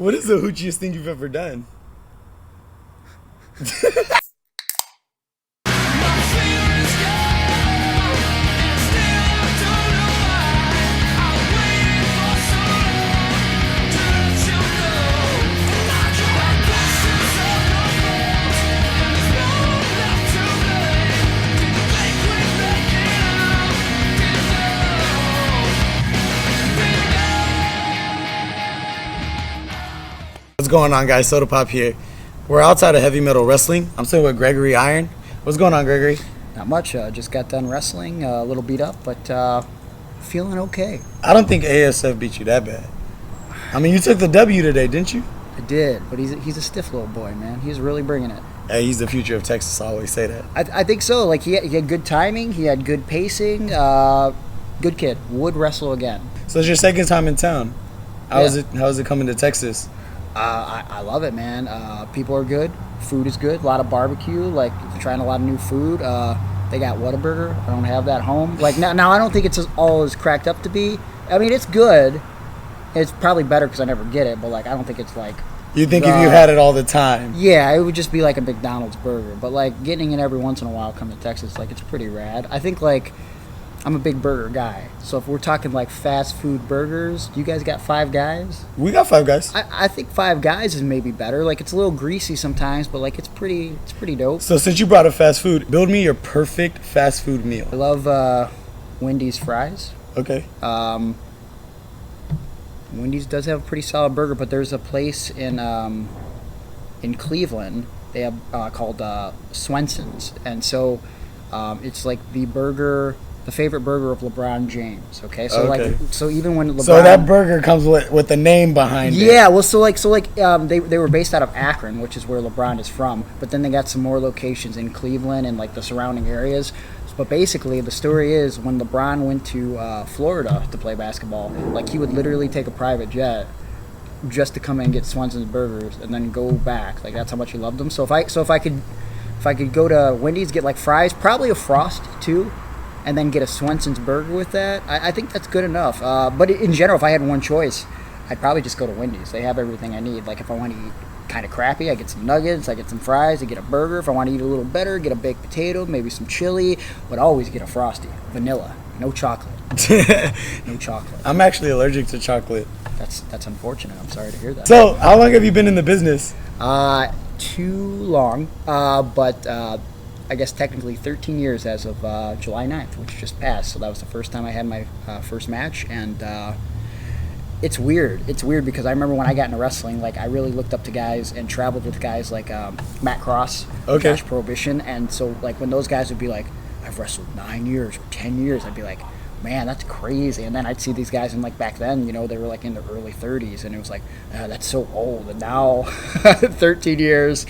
What is the hoochiest thing you've ever done? What's going on, guys? Soda Pop here. We're outside of Heavy Metal Wrestling. I'm sitting with Gregory Iron. What's going on, Gregory? Not much. Just got done wrestling. A little beat up, but feeling okay. I don't think ASF beat you that bad. I mean, you took the W today, didn't you? I did, but he's a stiff little boy, man. He's really bringing it. Hey, he's the future of Texas. I always say that. I think so. Like he had good timing. He had good pacing. Good kid. Would wrestle again. So it's your second time in town. How is it coming to Texas? I love it, man. People are good. Food is good. A lot of barbecue. Like trying a lot of new food. They got Whataburger. I don't have that home. Like now I don't think it's all as cracked up to be. I mean, it's good. It's probably better because I never get it. But like, I don't think it's like. You think if you had it all the time? Yeah, it would just be like a McDonald's burger. But like getting it every once in a while coming to Texas, like it's pretty rad. I think like. I'm a big burger guy. So if we're talking like fast food burgers, you guys got Five Guys? We got Five Guys. I think Five Guys is maybe better. Like it's a little greasy sometimes, but like it's pretty dope. So since you brought up fast food, build me your perfect fast food meal. I love Wendy's fries. Okay. Wendy's does have a pretty solid burger, but there's a place in Cleveland they have called Swenson's, and so it's like the favorite burger of LeBron James. Okay, so Okay. so even when LeBron, So that burger comes with the name behind it. yeah, well, so they were based out of Akron, which is where LeBron is from, but then they got some more locations in Cleveland and like the surrounding areas. But basically, the story is when LeBron went to Florida to play basketball, like he would literally take a private jet just to come in and get Swenson's burgers and then go back. Like that's how much he loved them. So if I could go to Wendy's, get like fries, probably a Frosty too, and then get a Swenson's burger with that, I think that's good enough. But in general, if I had one choice, I'd probably just go to Wendy's. They have everything I need. Like if I want to eat kind of crappy, I get some nuggets, I get some fries, I get a burger. If I want to eat a little better, get a baked potato, maybe some chili, but always get a Frosty. Vanilla, no chocolate. No chocolate. I'm actually allergic to chocolate. That's unfortunate. I'm sorry to hear that. So how long have you been in the business? Too long, but I guess technically 13 years as of July 9th, which just passed. So that was the first time I had my first match, and it's weird. It's weird because I remember when I got into wrestling, like I really looked up to guys and traveled with guys like Matt Cross, Josh Prohibition, and so like when those guys would be like, I've wrestled 9 years or 10 years, I'd be like, man, that's crazy. And then I'd see these guys, and like back then, you know, they were like in their early 30s, and it was like, that's so old. And now, 13 years.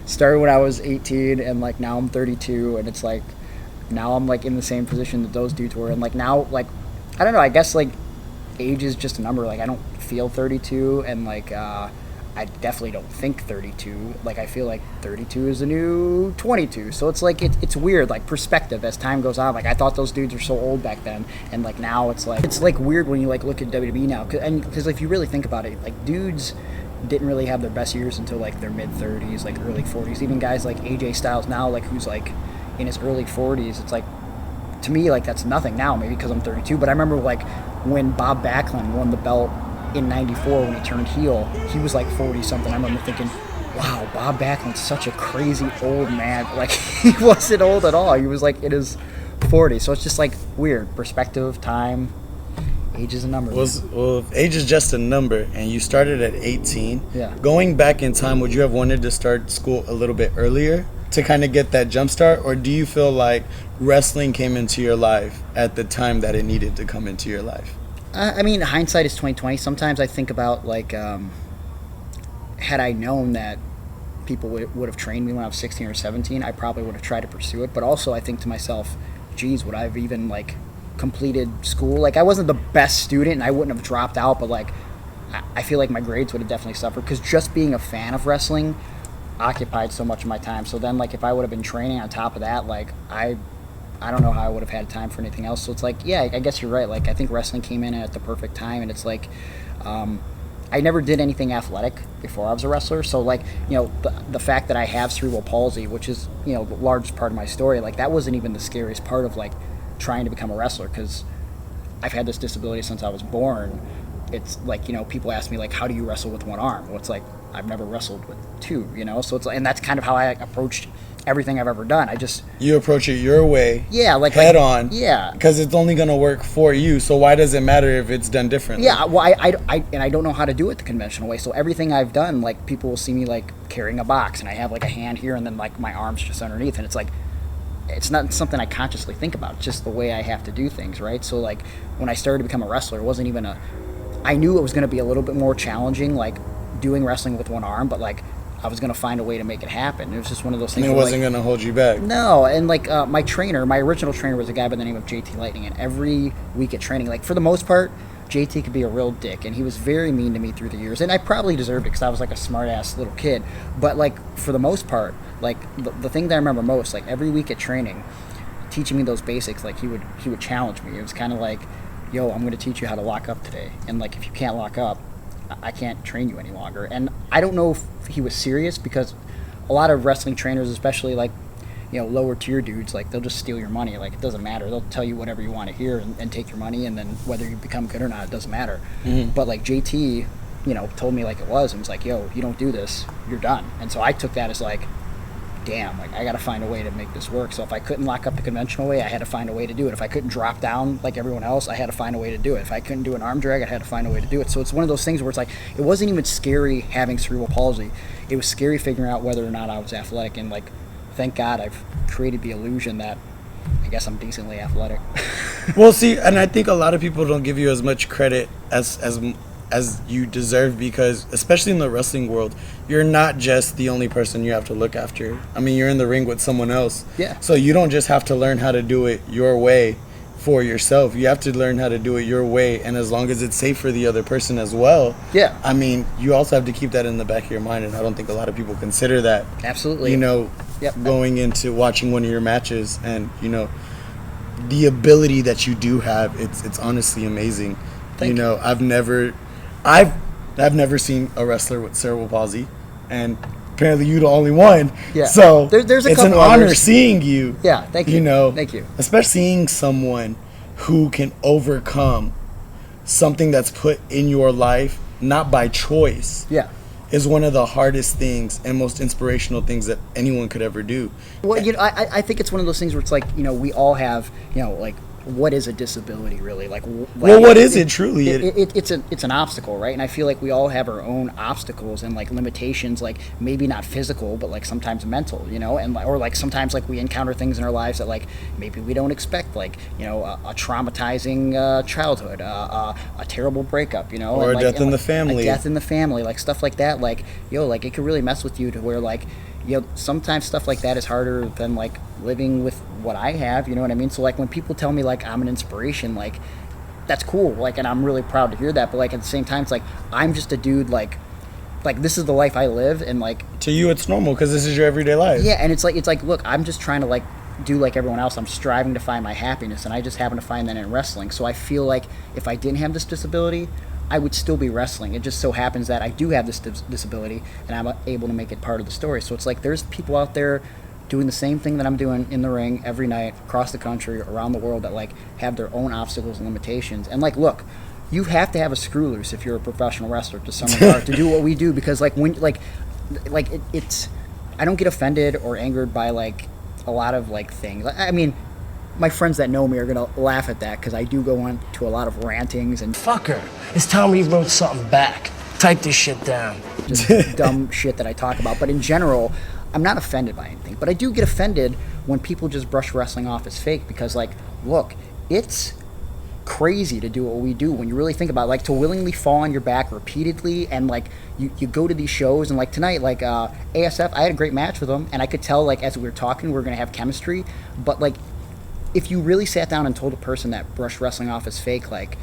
Started when I was 18, and like now I'm 32, and it's like now I'm like in the same position that those dudes were, and like now, like I don't know, I guess like age is just a number. Like I don't feel 32, and like I definitely don't think 32. Like I feel like 32 is the new 22. So it's like it's weird, like perspective as time goes on. Like I thought those dudes were so old back then, and like now it's like weird when you like look at WWE now, because if you really think about it, like dudes didn't really have their best years until like their mid 30s, like early 40s. Even guys like AJ Styles now, like who's like in his early 40s, it's like to me like that's nothing now, maybe because I'm 32. But I remember like when Bob Backlund won the belt in '94 when he turned heel, he was like 40 something. I remember thinking, wow, Bob Backlund's such a crazy old man. Like he wasn't old at all. He was like in his 40s. So it's just like weird perspective, time. Age is a number. Well, age is just a number, and you started at 18. Yeah. Going back in time, would you have wanted to start school a little bit earlier to kind of get that jump start, or do you feel like wrestling came into your life at the time that it needed to come into your life? I mean, hindsight is 20/20. Sometimes I think about like, had I known that people would have trained me when I was 16 or 17, I probably would have tried to pursue it. But also, I think to myself, geez, would I have even like completed school? Like I wasn't the best student and I wouldn't have dropped out, but like I feel like my grades would have definitely suffered because just being a fan of wrestling occupied so much of my time. So then like if I would have been training on top of that, like I don't know how I would have had time for anything else. So it's like, yeah, I guess you're right. Like I think wrestling came in at the perfect time, and it's like I never did anything athletic before I was a wrestler. So like, the fact that I have cerebral palsy, which is, the largest part of my story, like that wasn't even the scariest part of like trying to become a wrestler, because I've had this disability since I was born. It's like, people ask me like, how do you wrestle with one arm? Well, it's like, I've never wrestled with two, so it's like, and that's kind of how I approached everything I've ever done. You approach it your way, like head on, yeah, because it's only going to work for you. So why does it matter if it's done differently? Yeah, well, I don't know how to do it the conventional way. So everything I've done, like people will see me like carrying a box, and I have like a hand here, and then like my arms just underneath, and it's like, it's not something I consciously think about. It's just the way I have to do things, right? So like when I started to become a wrestler, it wasn't even I knew it was going to be a little bit more challenging, like doing wrestling with one arm, but like I was going to find a way to make it happen. It was just one of those things. And it wasn't going to hold you back. No, and like my original trainer was a guy by the name of JT Lightning, and every week at training, like for the most part, JT could be a real dick, and he was very mean to me through the years, and I probably deserved it because I was like a smart-ass little kid, but like for the most part, like the thing that I remember most, like every week at training, teaching me those basics, like he would challenge me. It was kind of like, yo, I'm going to teach you how to lock up today, and like if you can't lock up, I can't train you any longer. And I don't know if he was serious, because a lot of wrestling trainers, especially like, lower tier dudes, like they'll just steal your money. Like it doesn't matter. They'll tell you whatever you want to hear and take your money, and then whether you become good or not, it doesn't matter. Mm-hmm. But like JT, told me like it was, and was like, yo, you don't do this, you're done. And so I took that as like, damn, like I got to find a way to make this work. So if I couldn't lock up the conventional way, I had to find a way to do it. If I couldn't drop down like everyone else, I had to find a way to do it. If I couldn't do an arm drag, I had to find a way to do it. So it's one of those things where it's like, it wasn't even scary having cerebral palsy. It was scary figuring out whether or not I was athletic. And like, thank God I've created the illusion that I guess I'm decently athletic. Well, see, and I think a lot of people don't give you as much credit as you deserve, because especially in the wrestling world, you're not just the only person you have to look after. I mean, you're in the ring with someone else. Yeah. So you don't just have to learn how to do it your way for yourself. You have to learn how to do it your way, and as long as it's safe for the other person as well. Yeah. I mean, you also have to keep that in the back of your mind, and I don't think a lot of people consider that. Absolutely. Yep. Going into watching one of your matches, and the ability that you do have, it's honestly amazing. Thank you. I've never seen a wrestler with cerebral palsy, and apparently you're the only one. Yeah. So there's a it's couple an honor others. seeing you. Yeah, thank you. Thank you. Especially seeing someone who can overcome something that's put in your life not by choice. Yeah. Is one of the hardest things and most inspirational things that anyone could ever do. Well, I think it's one of those things where it's like, we all have, like, what is a disability really? Like what is it truly? It's an obstacle, right? And I feel like we all have our own obstacles and like limitations, like maybe not physical, but like sometimes mental, and or like sometimes like we encounter things in our lives that like maybe we don't expect, like a traumatizing childhood, a terrible breakup, or and, a death in the family, like stuff like that, like like it could really mess with you to where like sometimes stuff like that is harder than like living with what I have, you know what I mean? So like when people tell me like I'm an inspiration, like that's cool, like, and I'm really proud to hear that, but like at the same time it's like I'm just a dude, like this is the life I live, and like to you it's normal because this is your everyday life. Yeah, and it's like look, I'm just trying to like do like everyone else. I'm striving to find my happiness, and I just happen to find that in wrestling. So I feel like if I didn't have this disability, I would still be wrestling. It just so happens that I do have this disability, and I'm able to make it part of the story. So it's like there's people out there doing the same thing that I'm doing in the ring every night across the country, around the world, that like have their own obstacles and limitations. And like, look, you have to have a screw loose if you're a professional wrestler to some regard to do what we do, because like when it's I don't get offended or angered by like a lot of like things. I mean, my friends that know me are gonna laugh at that because I do go on to a lot of rantings and fucker. It's time we wrote something back. Type this shit down. Just dumb shit that I talk about. But in general, I'm not offended by anything. But I do get offended when people just brush wrestling off as fake, because like, look, it's crazy to do what we do when you really think about it. Like to willingly fall on your back repeatedly, and like you go to these shows, and like tonight, like ASF, I had a great match with them, and I could tell like as we were talking we were gonna have chemistry. But like if you really sat down and told a person that brushed wrestling off as fake, like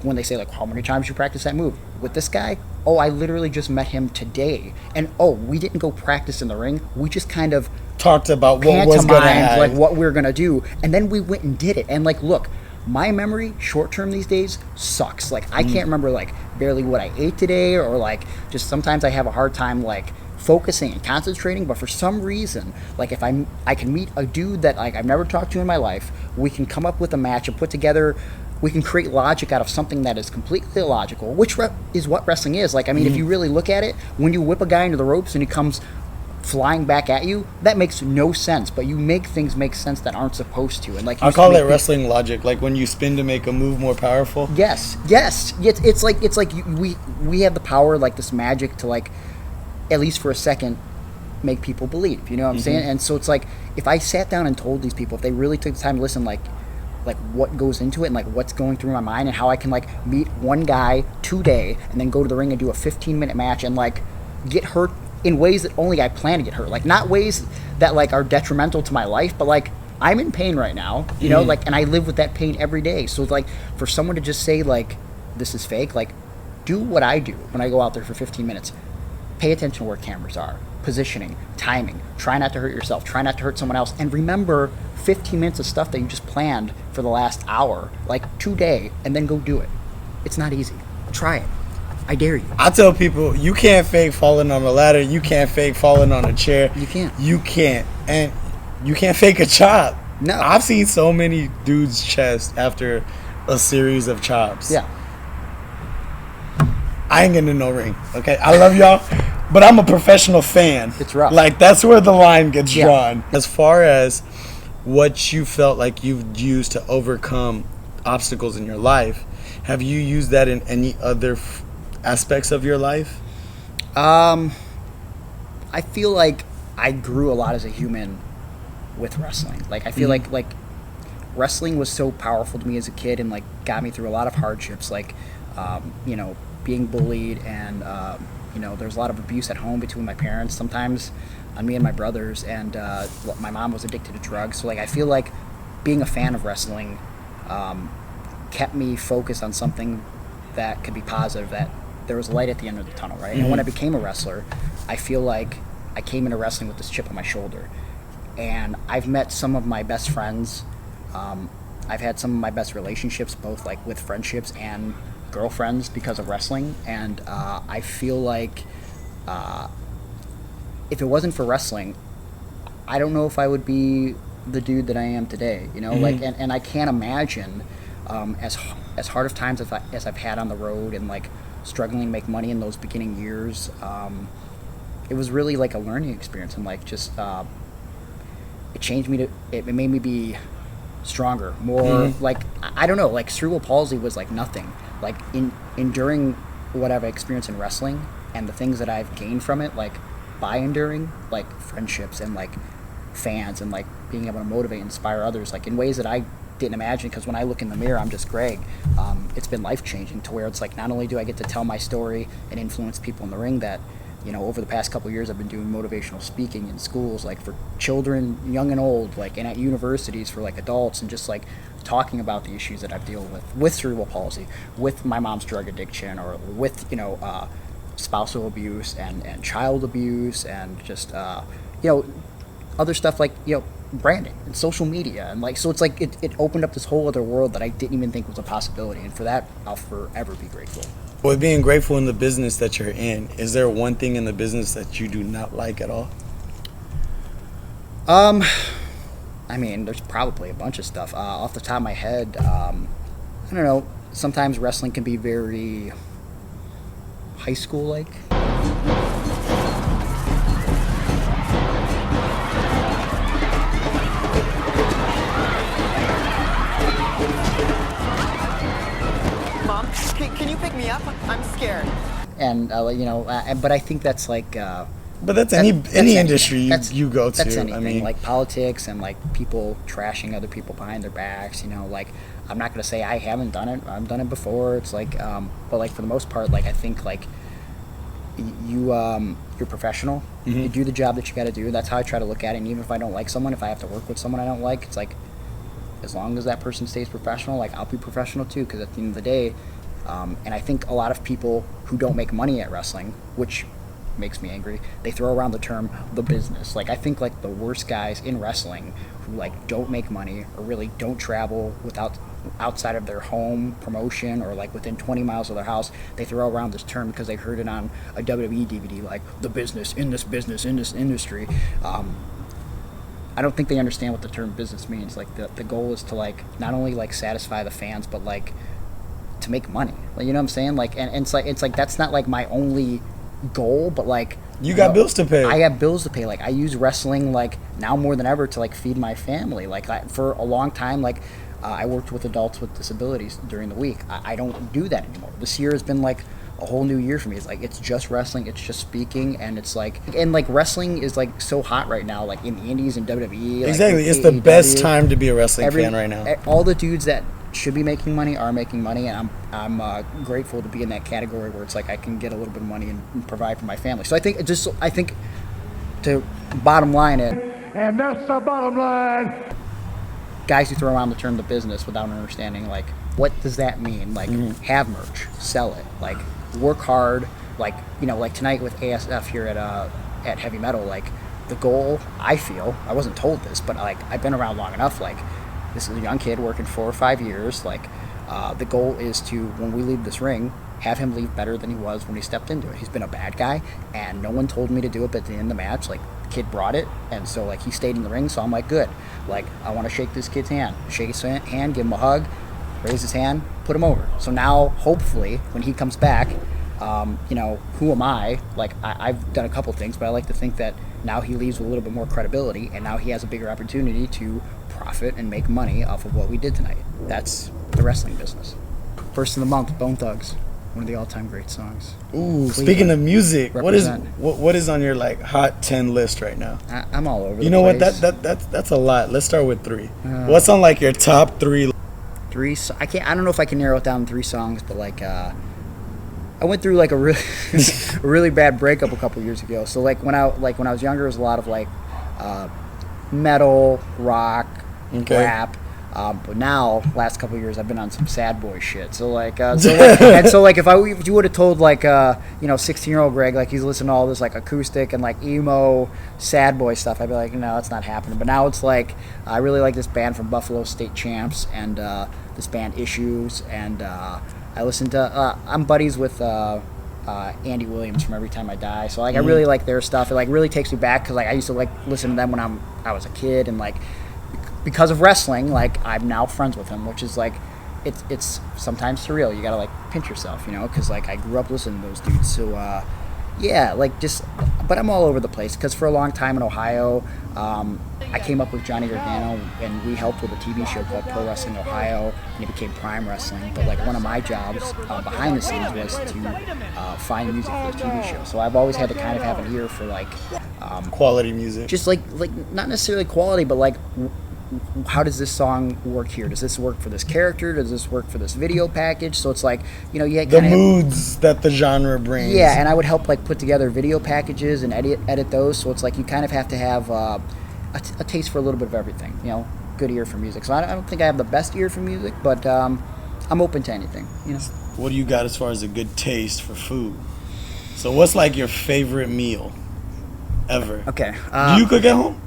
when they say like how many times you practice that move with this guy, oh, I literally just met him today, and oh, we didn't go practice in the ring, we just kind of talked about what was gonna happen, like what we were gonna do, and then we went and did it. And like, look, my memory short term these days sucks. Like I can't remember like barely what I ate today, or like just sometimes I have a hard time like focusing and concentrating. But for some reason, like if I can meet a dude that like I've never talked to in my life, we can come up with a match and put together, we can create logic out of something that is completely illogical, which is what wrestling is. Like I mean, if you really look at it, when you whip a guy into the ropes and he comes flying back at you, that makes no sense, but you make things make sense that aren't supposed to. And like I call it wrestling logic, like when you spin to make a move more powerful. Yes, it's like we have the power, like this magic, to like at least for a second make people believe, you know what I'm saying? And so it's like if I sat down and told these people, if they really took the time to listen, like what goes into it and like what's going through my mind and how I can like meet one guy today and then go to the ring and do a 15-minute match and like get hurt in ways that only I plan to get hurt, like not ways that like are detrimental to my life, but like I'm in pain right now, you know, like, and I live with that pain every day. So it's like for someone to just say like this is fake, like do what I do when I go out there for 15 minutes. Pay attention to where cameras are, positioning, timing, try not to hurt yourself, try not to hurt someone else, and remember 15 minutes of stuff that you just planned for the last hour, like today, and then go do it. It's not easy. Try it. I dare you. I tell people, you can't fake falling on a ladder. You can't fake falling on a chair. You can't. You can't. And you can't fake a chop. No. I've seen so many dudes' chest after a series of chops. Yeah. I ain't getting in no ring, okay? I love y'all, but I'm a professional fan. It's rough. Like, that's where the line gets drawn. As far as what you felt like you've used to overcome obstacles in your life, have you used that in any other aspects of your life? I feel like I grew a lot as a human with wrestling. Like I feel like wrestling was so powerful to me as a kid and like got me through a lot of hardships, like you know, being bullied and you know, there's a lot of abuse at home between my parents sometimes on me and my brothers, and my mom was addicted to drugs. So like I feel like being a fan of wrestling kept me focused on something that could be positive, that there was light at the end of the tunnel, right? And when I became a wrestler, I feel like I came into wrestling with this chip on my shoulder. And I've met some of my best friends. I've had some of my best relationships, both like with friendships and girlfriends, because of wrestling. And I feel like if it wasn't for wrestling, I don't know if I would be the dude that I am today, you know? Like, and I can't imagine as hard of times as I've had on the road and like struggling to make money in those beginning years. It was really like a learning experience, and like just it changed me it made me be stronger, more like I don't know, like cerebral palsy was like nothing. Like enduring what I've experienced in wrestling and the things that I've gained from it, like by enduring, like friendships and like fans and like being able to motivate and inspire others like in ways that I didn't imagine, because when I look in the mirror I'm just Greg. It's been life-changing to where it's like not only do I get to tell my story and influence people in the ring, that you know, over the past couple of years I've been doing motivational speaking in schools, like for children young and old, like, and at universities for like adults, and just like talking about the issues that I've dealt with cerebral palsy, with my mom's drug addiction, or with, you know, spousal abuse and child abuse, and just you know, other stuff like, you know, branding and social media, and like, so it's like it opened up this whole other world that I didn't even think was a possibility, and for that I'll forever be grateful. With being grateful in the business that you're in, is there one thing in the business that you do not like at all? I mean, there's probably a bunch of stuff. Off the top of my head, I don't know, sometimes wrestling can be very high school-like. Mom, can you pick me up? I'm scared. And, you know, but I think that's like... But that's any industry you go to. That's anything, I mean, like politics and like people trashing other people behind their backs, you know, like I'm not going to say I haven't done it. I've done it before. It's like, but like for the most part, like I think like you're professional. You do the job that you got to do. That's how I try to look at it. And even if I don't like someone, if I have to work with someone I don't like, it's like, as long as that person stays professional, like I'll be professional too. Because at the end of the day, and I think a lot of people who don't make money at wrestling, which makes me angry. They throw around the term the business. Like I think like the worst guys in wrestling who like don't make money or really don't travel outside of their home promotion or like within 20 miles of their house, they throw around this term because they heard it on a WWE DVD, like the business, in this industry. I don't think they understand what the term business means. Like the goal is to like not only like satisfy the fans, but like to make money. Like, you know what I'm saying? Like, and it's like that's not like my only goal, but like you got bills to pay. I have bills to pay. Like I use wrestling like now more than ever to like feed my family. Like for a long time, like I worked with adults with disabilities during the week. I don't do that anymore. This year has been like a whole new year for me. It's like it's just wrestling, it's just speaking, and it's like wrestling is like so hot right now, like in the indies and WWE. Like exactly, it's the AEW. best time to be a wrestling fan right now. All the dudes that should be making money are making money, and I'm grateful to be in that category where it's like I can get a little bit of money and provide for my family. So I think to bottom line it, and that's the bottom line. Guys who throw around the term the business without understanding like what does that mean? Like have merch, sell it, like work hard, like you know, like tonight with ASF here at Heavy Metal, like the goal, I feel, I wasn't told this, but like I've been around long enough, like this is a young kid working 4 or 5 years, like the goal is to, when we leave this ring, have him leave better than he was when he stepped into it. He's been a bad guy, and no one told me to do it, but at the end of the match, like the kid brought it, and so like he stayed in the ring, so I'm like, good, like I want to shake this kid's hand, shake his hand, give him a hug, raise his hand, put him over. So now, hopefully, when he comes back, you know, who am I? Like, I've done a couple things, but I like to think that now he leaves with a little bit more credibility, and now he has a bigger opportunity to profit and make money off of what we did tonight. That's the wrestling business. First of the month, Bone Thugs, one of the all-time great songs. Ooh, speaking of music, Represent. what is on your like hot 10 list right now? I'm all over. You the know place. what? That's a lot. Let's start with 3. What's on like your top 3? I don't know if I can narrow it down to 3 songs, but like I went through like a really a really bad breakup a couple years ago. So like when I was younger, it was a lot of like metal, rock, rap. But now, last couple of years, I've been on some sad boy shit. So like, if you would have told like 16-year-old Greg like he's listening to all this like acoustic and like emo sad boy stuff, I'd be like, no, it's not happening. But now it's like I really like this band from Buffalo, State Champs, and this band Issues, and I listen to I'm buddies with Andy Williams from Every Time I Die. So like I really like their stuff. It like really takes me back because like I used to like listen to them when I was a kid, and like because of wrestling, like I'm now friends with him, which is like it's sometimes surreal. You gotta like pinch yourself, you know, because like I grew up listening to those dudes. So yeah, like just, but I'm all over the place because for a long time in Ohio, I came up with Johnny Gargano, and we helped with a TV show called Pro Wrestling Ohio, and it became Prime Wrestling. But like one of my jobs behind the scenes was to find music for the TV show. So I've always had to kind of have an ear for like quality music. Just like not necessarily quality, but like how does this song work here? Does this work for this character? Does this work for this video package? So it's like, you know, the moods that the genre brings. Yeah, and I would help like put together video packages and edit those. So it's like you kind of have to have a taste for a little bit of everything. You know, good ear for music. So I don't think I have the best ear for music, but I'm open to anything. You know. What do you got as far as a good taste for food? So what's like your favorite meal ever? Okay. Do you cook at home?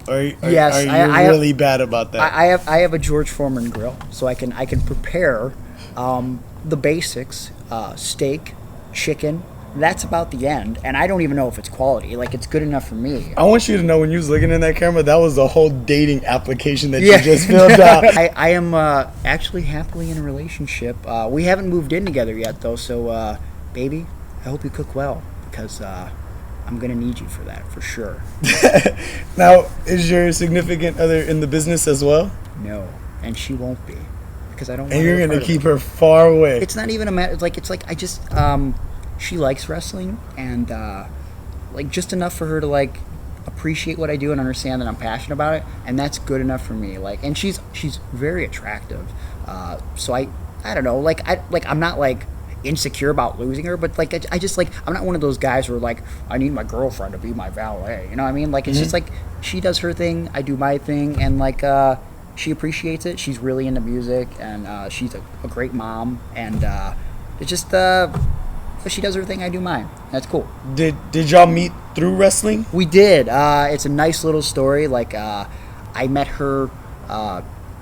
Yes, are you I really bad about that? I have a George Foreman grill, so I can prepare the basics: steak, chicken. That's about the end, and I don't even know if it's quality. Like it's good enough for me. I want you to know when you was looking in that camera, that was a whole dating application that you just filled out. I am actually happily in a relationship. We haven't moved in together yet, though. So, baby, I hope you cook well because I'm gonna need you for that for sure. Now, is your significant other in the business as well? No, and she won't be because I don't. And you're gonna keep her far away. It's not even a matter. It's like I just she likes wrestling and like just enough for her to like appreciate what I do and understand that I'm passionate about it, and that's good enough for me. Like, and she's very attractive. So I don't know. Like I'm not like insecure about losing her, but like I just like I'm not one of those guys who are like I need my girlfriend to be my valet, you know what I mean? Like it's just like she does her thing, I do my thing, and like she appreciates it. She's really into music, and she's a great mom, and it's just But she does her thing, I do mine. That's cool. Did y'all meet through wrestling? We did. It's a nice little story. Like, I met her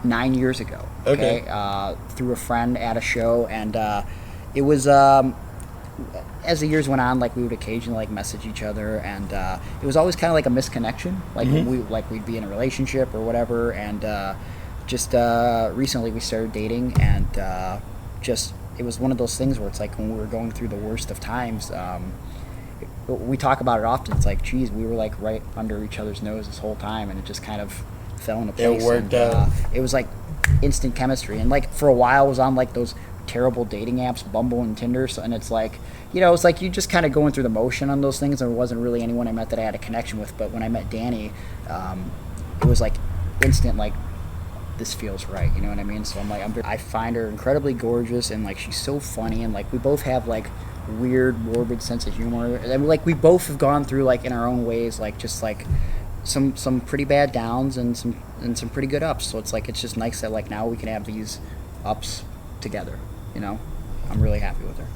9 years ago. Okay. Through a friend at a show, and it was as the years went on, like we would occasionally like message each other, and it was always kind of like a misconnection. Like we'd be in a relationship or whatever, and just recently we started dating, and just it was one of those things where it's like when we were going through the worst of times. We talk about it often. It's like, geez, we were like right under each other's nose this whole time, and it just kind of fell into place. It worked out. It was like instant chemistry, and like for a while I was on like those terrible dating apps, Bumble and Tinder, and it's like, you know, it's like you just kind of going through the motion on those things. There wasn't really anyone I met that I had a connection with, but when I met Danny, it was like instant, like, this feels right, you know what I mean? So I'm like, I find her incredibly gorgeous, and like she's so funny, and like we both have like weird, morbid sense of humor, and like we both have gone through like in our own ways, like just like some pretty bad downs and some pretty good ups. So it's like, it's just nice that like now we can have these ups together, you know. I'm really happy with her.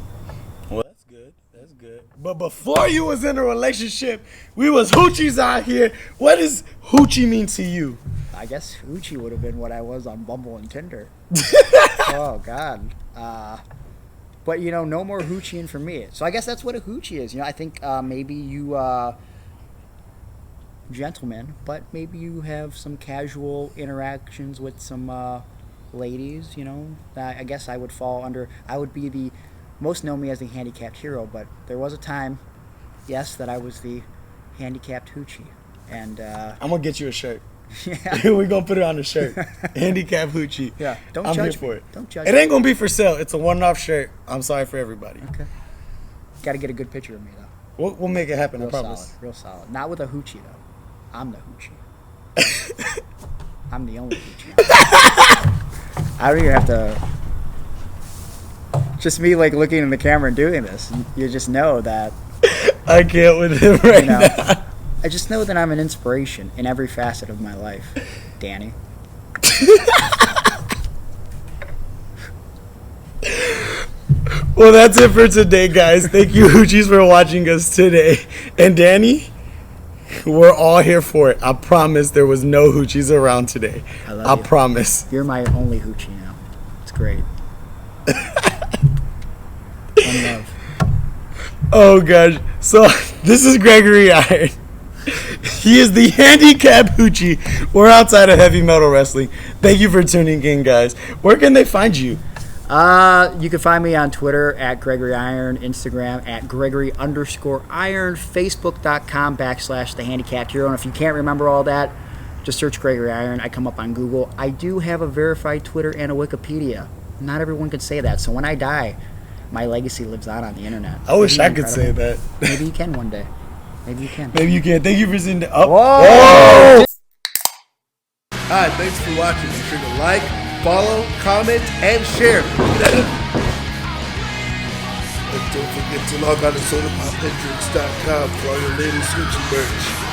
Well, that's good. That's good. But before you was in a relationship, we was hoochies out here. What does hoochie mean to you? I guess Hoochie would have been what I was on Bumble and Tinder. Oh God. But you know, no more hoochieing for me. So I guess that's what a hoochie is. You know, I think maybe you gentlemen, but maybe you have some casual interactions with some ladies. You know, that I guess I would fall under. I would be the most know me as the handicapped hero, but there was a time, yes, that I was the handicapped hoochie, and I'm gonna get you a shirt. yeah. We're gonna put it on a shirt. Handicap hoochie. Yeah, don't I'm judge here for me. it. Don't judge It me. ain't gonna be for sale. It's a one-off shirt. I'm sorry for everybody. Okay. Got to get a good picture of me though. We'll make it happen. Real I promise. solid. Real solid. Not with a hoochie though. I'm the hoochie. I'm the only hoochie. I don't even have to. Just me like looking in the camera and doing this. You just know that. I can't with him right You know, now. I just know that I'm an inspiration in every facet of my life, Danny. Well, that's it for today, guys. Thank you, hoochies, for watching us today. And Danny, we're all here for it. I promise there was no hoochies around today. I love I you. promise. You're my only hoochie now. It's great. One love. Oh, gosh. So, this is Gregory Iron. He is the handicap hoochie. We're outside of heavy metal wrestling. Thank you for tuning in, guys. Where can they find you? You can find me on Twitter at Gregory Iron, Instagram at Gregory_Iron, Facebook.com/The Handicapped Hero. And if you can't remember all that, just search Gregory Iron. I come up on Google. I do have a verified Twitter and a Wikipedia. Not everyone can say that. So when I die, my legacy lives on the internet. I wish Isn't I that could say incredible? that. Maybe you can one day. Maybe you can. Maybe you can. Thank you for seeing the. Oh. Whoa! Hi, thanks for watching. Be sure to like, follow, comment, and share. And don't forget to log on to SodaPopHendrix.com for all your latest Hoochie merch.